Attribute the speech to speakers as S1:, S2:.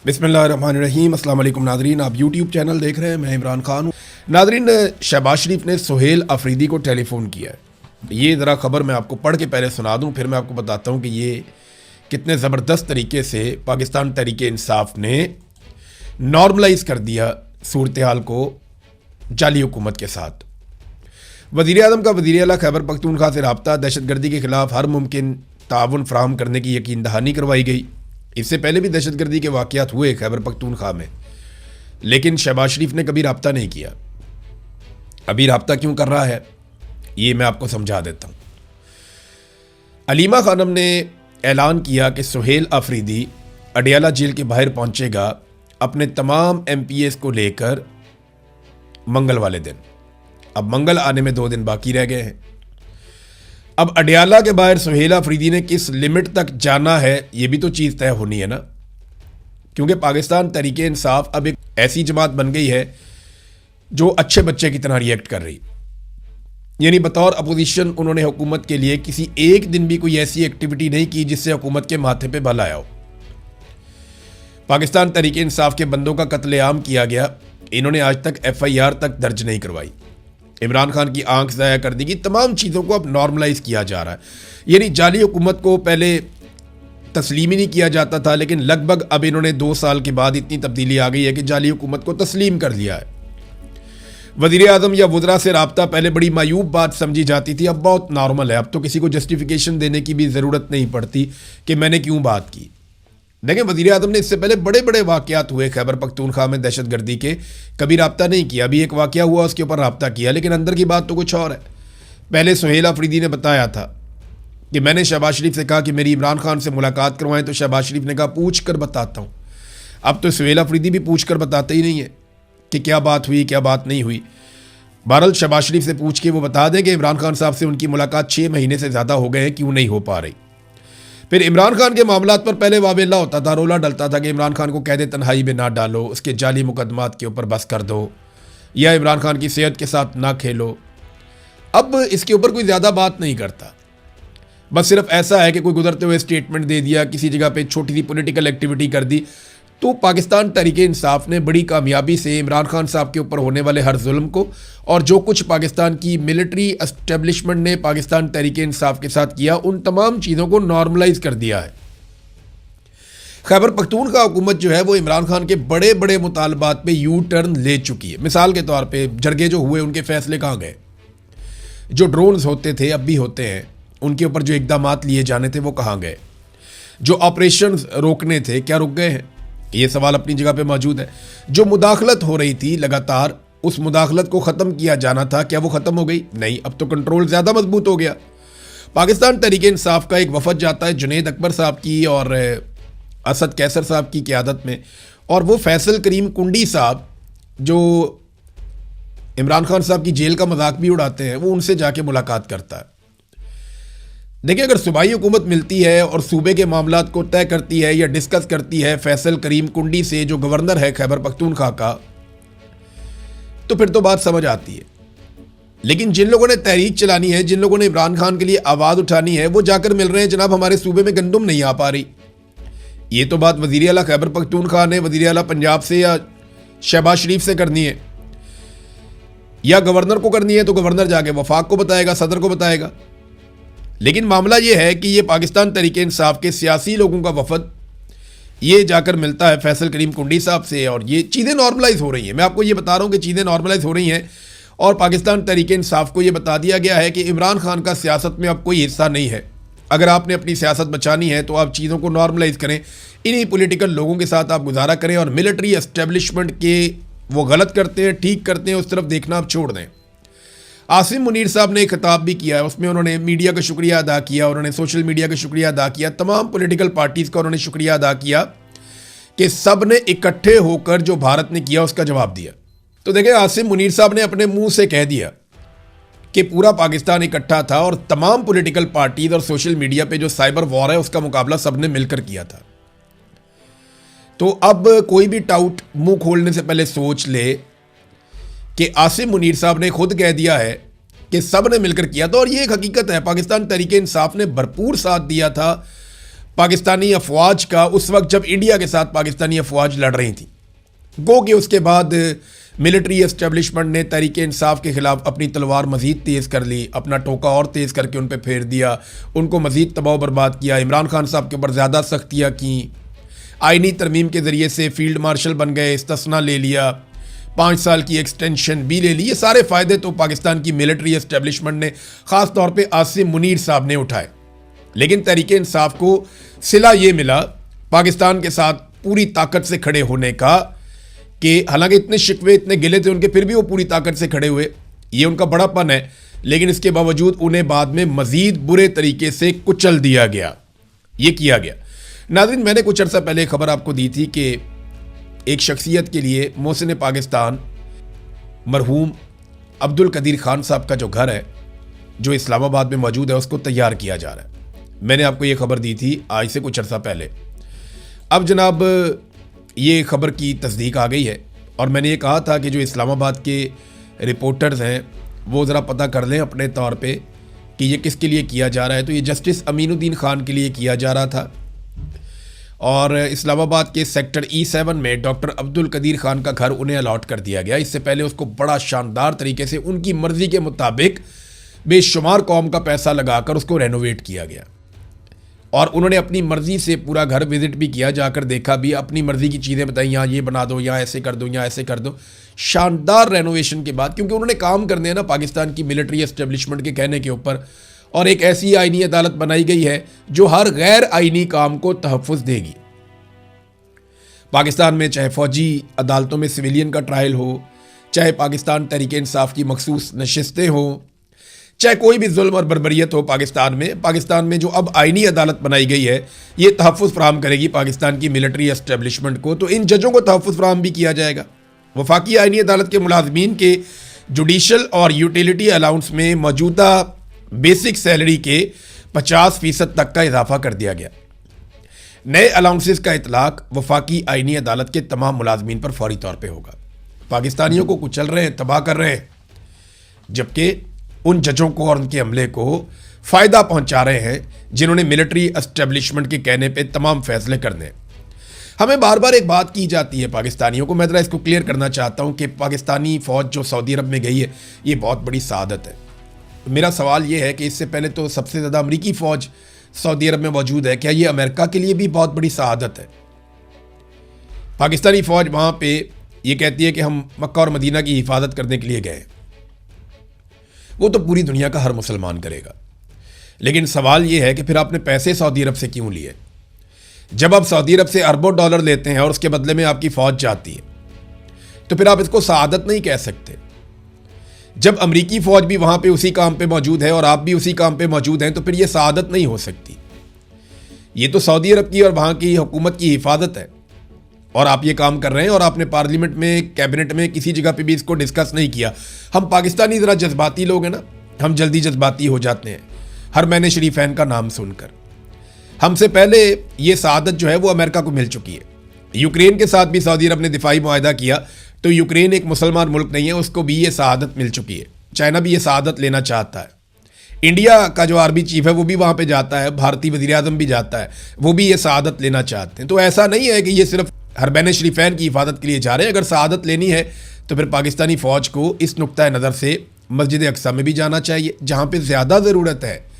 S1: बिस्मिल्लाहिर्रहमानिर्रहीम। अस्सलाम वालेकुम नादरीन, आप यूट्यूब चैनल देख रहे हैं, मैं इमरान खान हूँ। नादरीन, शहबाज शरीफ ने सुहेल अफरीदी को टेलीफ़ोन किया है। ये ज़रा ख़बर मैं आपको पढ़ के पहले सुना दूँ, फिर मैं आपको बताता हूँ कि ये कितने ज़बरदस्त तरीके से पाकिस्तान तहरीक-ए-इंसाफ़ ने नॉर्मलाइज़ कर दिया सूरत हाल को जाली हुकूमत के साथ। वज़ीर-ए-आज़म का वज़ीर-ए-आला खैबर पख्तूनख्वा से रब्ता, दहशतगर्दी के ख़िलाफ़ हर मुमकिन ताउन फ़राहम करने की यकीन दहानी करवाई गई। इससे पहले भी दहशतगर्दी के वाक़यात हुए खैबर पख्तूनख्वा में, लेकिन शहबाज शरीफ ने कभी रब्ता नहीं किया। अभी रब्ता क्यों कर रहा है ये मैं आपको समझा देता हूँ। अलीमा खानम ने ऐलान किया कि सुहेल अफरीदी अडियाला जेल के बाहर पहुँचेगा अपने तमाम MPs को लेकर मंगल वाले दिन। अब मंगल आने में 2 दिन बाकी रह गए हैं। अब अडियाला के बाहर सुहेल अफरीदी ने किस लिमिट तक जाना है ये भी तो चीज़ तय होनी है ना, क्योंकि पाकिस्तान तहरीक-ए-इंसाफ अब एक ऐसी जमात बन गई है जो अच्छे बच्चे की तरह रिएक्ट कर रही, यानी बतौर अपोजिशन उन्होंने हुकूमत के लिए किसी एक दिन भी कोई ऐसी एक्टिविटी नहीं की जिससे हुकूमत के माथे पे बल आया हो। पाकिस्तान तहरीक-ए-इंसाफ के बंदों का कत्लेआम किया गया, इन्होंने आज तक FIR तक दर्ज नहीं करवाई। इमरान खान की आंख ज़ाया कर दी, तमाम चीज़ों को अब नॉर्मलाइज़ किया जा रहा है। यानी जाली हुकूमत को पहले तस्लीम ही नहीं किया जाता था, लेकिन लगभग अब इन्होंने 2 साल के बाद इतनी तब्दीली आ गई है कि जाली हुकूमत को तस्लीम कर लिया है। वज़ीर-ए-आज़म या वज़रा से रब्ता पहले बड़ी मायूब बात समझी जाती थी, अब बहुत नॉर्मल है। अब तो किसी को जस्टिफिकेशन देने की भी ज़रूरत नहीं पड़ती कि मैंने क्यों बात की। देखें, वज़ीर-ए-आज़म ने इससे पहले बड़े बड़े वाक़यात हुए खैबर पख्तूनख्वा में दहशतगर्दी के, कभी रब्ता नहीं किया। अभी एक वाक़या हुआ उसके ऊपर रब्ता किया, लेकिन अंदर की बात तो कुछ और है। पहले सुहेल अफरीदी ने बताया था कि मैंने शहबाज शरीफ से कहा कि मेरी इमरान खान से मुलाकात करवाएं, तो शहबाज शरीफ ने कहा पूछ कर बताता हूँ। अब तो सुहेल अफरीदी भी पूछ कर बताते ही नहीं है कि क्या बात हुई क्या बात नहीं हुई। बहरहाल शहबाज शरीफ से पूछ के वो बता दें कि इमरान खान साहब से उनकी मुलाकात 6 महीने से ज़्यादा हो गए हैं, क्यों नहीं हो पा रही। फिर इमरान खान के मामलात पर पहले वावेला होता था, रोला डलता था कि इमरान खान को कैद तन्हाई में ना डालो, उसके जाली मुकदमात के ऊपर बस कर दो, या इमरान खान की सेहत के साथ ना खेलो। अब इसके ऊपर कोई ज़्यादा बात नहीं करता, बस सिर्फ ऐसा है कि कोई गुजरते हुए स्टेटमेंट दे दिया, किसी जगह पे छोटी सी पॉलिटिकल एक्टिविटी कर दी। तो पाकिस्तान तहरीक-ए-इंसाफ ने बड़ी कामयाबी से इमरान खान साहब के ऊपर होने वाले हर जुल्म को, और जो कुछ पाकिस्तान की मिलिट्री एस्टेब्लिशमेंट ने पाकिस्तान तहरीक-ए-इंसाफ के साथ किया, उन तमाम चीज़ों को नॉर्मलाइज कर दिया है। खैबर पख्तूनख्वा हुकूमत जो है वो इमरान खान के बड़े बड़े मुतालबात पे यू टर्न ले चुकी है। मिसाल के तौर पे जरगे जो हुए उनके फैसले कहाँ गए? जो ड्रोन्स होते थे, अब भी होते हैं, उनके ऊपर जो इकदामात लिए जाने थे वो कहाँ गए? जो ऑपरेशन रोकने थे, क्या रुक गए हैं? ये सवाल अपनी जगह पे मौजूद है। जो मुदाखलत हो रही थी लगातार, उस मुदाखलत को ख़त्म किया जाना था, क्या वो ख़त्म हो गई? नहीं, अब तो कंट्रोल ज़्यादा मजबूत हो गया। पाकिस्तान तहरीक-ए-इंसाफ का एक वफद जाता है जुनैद अकबर साहब की और असद कैसर साहब की क़यादत में, और वो फैसल करीम कुंडी साहब जो इमरान खान साहब की जेल का मजाक भी उड़ाते हैं, वो उनसे जाके मुलाकात करता है। देखिए, अगर सूबाई हुकूमत मिलती है और सूबे के मामलात को तय करती है या डिस्कस करती है फैसल करीम कुंडी से, जो गवर्नर है खैबर पख्तूनख्वा का, तो फिर तो बात समझ आती है। लेकिन जिन लोगों ने तहरीक चलानी है, जिन लोगों ने इमरान खान के लिए आवाज़ उठानी है, वो जाकर मिल रहे हैं जनाब हमारे सूबे में गंदम नहीं आ पा रही। ये तो बात वज़ीर-ए-आला खैबर पख्तूनख्वा ने वज़ीर-ए-आला पंजाब से या शहबाज शरीफ से करनी है, या गवर्नर को करनी है तो गवर्नर जाके वफाक को बताएगा, सदर को बताएगा। लेकिन मामला ये है कि ये पाकिस्तान तहरीक-ए-इंसाफ के सियासी लोगों का वफद ये जाकर मिलता है फैसल करीम कुंडी साहब से, और ये चीज़ें नॉर्मलाइज हो रही हैं। मैं आपको ये बता रहा हूँ कि चीज़ें नॉर्मलाइज हो रही हैं, और पाकिस्तान तहरीक-ए-इंसाफ को ये बता दिया गया है कि इमरान खान का सियासत में अब कोई हिस्सा नहीं है। अगर आपने अपनी सियासत बचानी है तो आप चीज़ों को नॉर्मलाइज करें, इन्हीं पॉलिटिकल लोगों के साथ आप गुजारा करें, और मिलिट्री एस्टेब्लिशमेंट के वो गलत करते हैं, ठीक करते हैं, उस तरफ देखना आप छोड़ दें। आसिम मुनीर साहब ने एक खिताब भी किया है, उसमें उन्होंने मीडिया का शुक्रिया अदा किया, उन्होंने सोशल मीडिया का शुक्रिया अदा किया, तमाम पॉलिटिकल पार्टीज़ का उन्होंने शुक्रिया अदा किया कि सब ने इकट्ठे होकर जो भारत ने किया उसका जवाब दिया। तो देखिए, आसिम मुनीर साहब ने अपने मुंह से कह दिया कि पूरा पाकिस्तान इकट्ठा था, और तमाम पॉलिटिकल पार्टीज़ और सोशल मीडिया पे जो साइबर वॉर है उसका मुकाबला सब ने मिलकर किया था। तो अब कोई भी टाउट मुंह खोलने से पहले सोच ले कि आसिम मुनीर साहब ने खुद कह दिया है कि सब ने मिलकर किया था, और ये एक हकीकत है। पाकिस्तान तहरीक-ए-इंसाफ ने भरपूर साथ दिया था पाकिस्तानी अफवाज का उस वक्त जब इंडिया के साथ पाकिस्तानी अफवाज लड़ रही थी। गो कि उसके बाद मिलिट्री एस्टेब्लिशमेंट ने तहरीक इंसाफ के ख़िलाफ़ अपनी तलवार मज़ीद तेज़ कर ली, अपना टोका और तेज़ करके उन पर फेर दिया, उनको मज़ीद तबाह बर्बाद किया, इमरान खान साहब के ऊपर ज़्यादा सख्तियाँ की, आइनी तरमीम के ज़रिए से फील्ड मार्शल बन गए, इस्तिस्ना ले लिया, 5 साल की एक्सटेंशन भी ले ली। ये सारे फ़ायदे तो पाकिस्तान की मिलिट्री एस्टेब्लिशमेंट ने ख़ास तौर पे आसिम मुनीर साहब ने उठाए। लेकिन तहरीक इंसाफ को सिला ये मिला पाकिस्तान के साथ पूरी ताकत से खड़े होने का कि हालांकि इतने शिकवे इतने गिले थे उनके, फिर भी वो पूरी ताकत से खड़े हुए। ये उनका बड़ापन है, लेकिन इसके बावजूद उन्हें बाद में मज़ीद बुरे तरीके से कुचल दिया गया। ये किया गया। नाज़रीन, मैंने कुछ अर्सा पहले खबर आपको दी थी कि एक शख्सियत के लिए मोहसिन पाकिस्तान मरहूम अब्दुल कदीर खान साहब का जो घर है जो इस्लामाबाद में मौजूद है उसको तैयार किया जा रहा है। मैंने आपको ये खबर दी थी आज से कुछ अर्सा पहले। अब जनाब ये खबर की तस्दीक आ गई है और मैंने ये कहा था कि जो इस्लामाबाद के रिपोर्टर्स हैं वो ज़रा पता कर लें अपने तौर पे कि ये किसके लिए किया जा रहा है। तो ये जस्टिस अमीनुद्दीन खान के लिए किया जा रहा था और इस्लामाबाद के सेक्टर E7 में डॉक्टर अब्दुल कदीर खान का घर उन्हें अलॉट कर दिया गया। इससे पहले उसको बड़ा शानदार तरीके से उनकी मर्ज़ी के मुताबिक बेशुमार कौम का पैसा लगाकर उसको रेनोवेट किया गया और उन्होंने अपनी मर्ज़ी से पूरा घर विज़िट भी किया, जाकर देखा भी, अपनी मर्ज़ी की चीज़ें बताई, यहाँ ये बना दो, यहाँ ऐसे कर दो, यहाँ ऐसे कर दो। शानदार रेनोवेशन के बाद, क्योंकि उन्होंने काम करने हैं ना पाकिस्तान की मिलिट्री एस्टेब्लिशमेंट के कहने के ऊपर, और एक ऐसी आईनी अदालत बनाई गई है जो हर गैर आईनी काम को तहफ़्फ़ुज़ देगी। पाकिस्तान में चाहे फ़ौजी अदालतों में सिविलियन का ट्रायल हो, चाहे पाकिस्तान तहरीक इंसाफ की मखसूस नशिस्तें हों, चाहे कोई भी जुल्म और बर्बरियत हो पाकिस्तान में जो अब आईनी अदालत बनाई गई है ये तहफ़्फ़ुज़ फराहम करेगी पाकिस्तान की मिलिट्री एस्टेब्लिशमेंट को। तो इन जजों को तहफ़्फ़ुज़ फराहम भी किया जाएगा। वफाकी आईनी अदालत के मुलाजमीन के जुडिशल और यूटिलिटी अलाउंस में मौजूदा बेसिक सैलरी के 50% तक का इजाफा कर दिया गया। नए अलाउंसेस का इतलाक वफाकी आईनी अदालत के तमाम मुलाजमीन पर फौरी तौर पर होगा। पाकिस्तानियों को कुचल रहे हैं, तबाह कर रहे हैं, जबकि उन जजों को और उनके अमले को फ़ायदा पहुंचा रहे हैं जिन्होंने मिलिट्री एस्टेब्लिशमेंट के कहने पे तमाम फैसले करने। हमें बार बार एक बात की जाती है पाकिस्तानियों को, मैं ज़रा इसको क्लियर करना चाहता हूं कि पाकिस्तानी फ़ौज जो सऊदी अरब में गई है ये बहुत बड़ी सआदत है। मेरा सवाल ये है कि इससे पहले तो सबसे ज़्यादा अमरीकी फ़ौज सऊदी अरब में मौजूद है, क्या ये अमेरिका के लिए भी बहुत बड़ी सआदत है? पाकिस्तानी फ़ौज वहाँ पर ये कहती है कि हम मक्का और मदीना की हिफाजत करने के लिए गए। वो तो पूरी दुनिया का हर मुसलमान करेगा, लेकिन सवाल ये है कि फिर आपने पैसे सऊदी अरब से क्यों लिए? जब आप सऊदी अरब से अरबों डॉलर लेते हैं और उसके बदले में आपकी फ़ौज जाती है तो फिर आप इसको सआदत नहीं कह सकते। जब अमरीकी फ़ौज भी वहाँ पे उसी काम पे मौजूद है और आप भी उसी काम पे मौजूद हैं तो फिर ये सआदत नहीं हो सकती। ये तो सऊदी अरब की और वहाँ की हुकूमत की हिफाजत है और आप ये काम कर रहे हैं और आपने पार्लियामेंट में, कैबिनेट में, किसी जगह पे भी इसको डिस्कस नहीं किया। हम पाकिस्तानी ज़रा जज्बाती लोग हैं ना, हम जल्दी जज्बाती हो जाते हैं हर महीने शरीफैन का नाम सुनकर। हमसे पहले ये सआदत जो है वो अमेरिका को मिल चुकी है। यूक्रेन के साथ भी सऊदी अरब ने दिफाई मुआहदा किया तो यूक्रेन एक मुसलमान मुल्क नहीं है, उसको भी ये सआदत मिल चुकी है। चाइना भी ये सआदत लेना चाहता है। इंडिया का जो आर्मी चीफ है वो भी वहाँ पर जाता है, भारतीय वज़ीर आज़म भी जाता है, वो भी ये सआदत लेना चाहते हैं। तो ऐसा नहीं है कि ये सिर्फ हरबैन शरीफैन की हिफाजत के लिए जा रहे हैं। अगर सआदत लेनी है तो फिर पाकिस्तानी फ़ौज को इस नुक्ता नज़र से मस्जिद अक्सा में भी जाना चाहिए जहाँ पे ज़्यादा ज़रूरत है।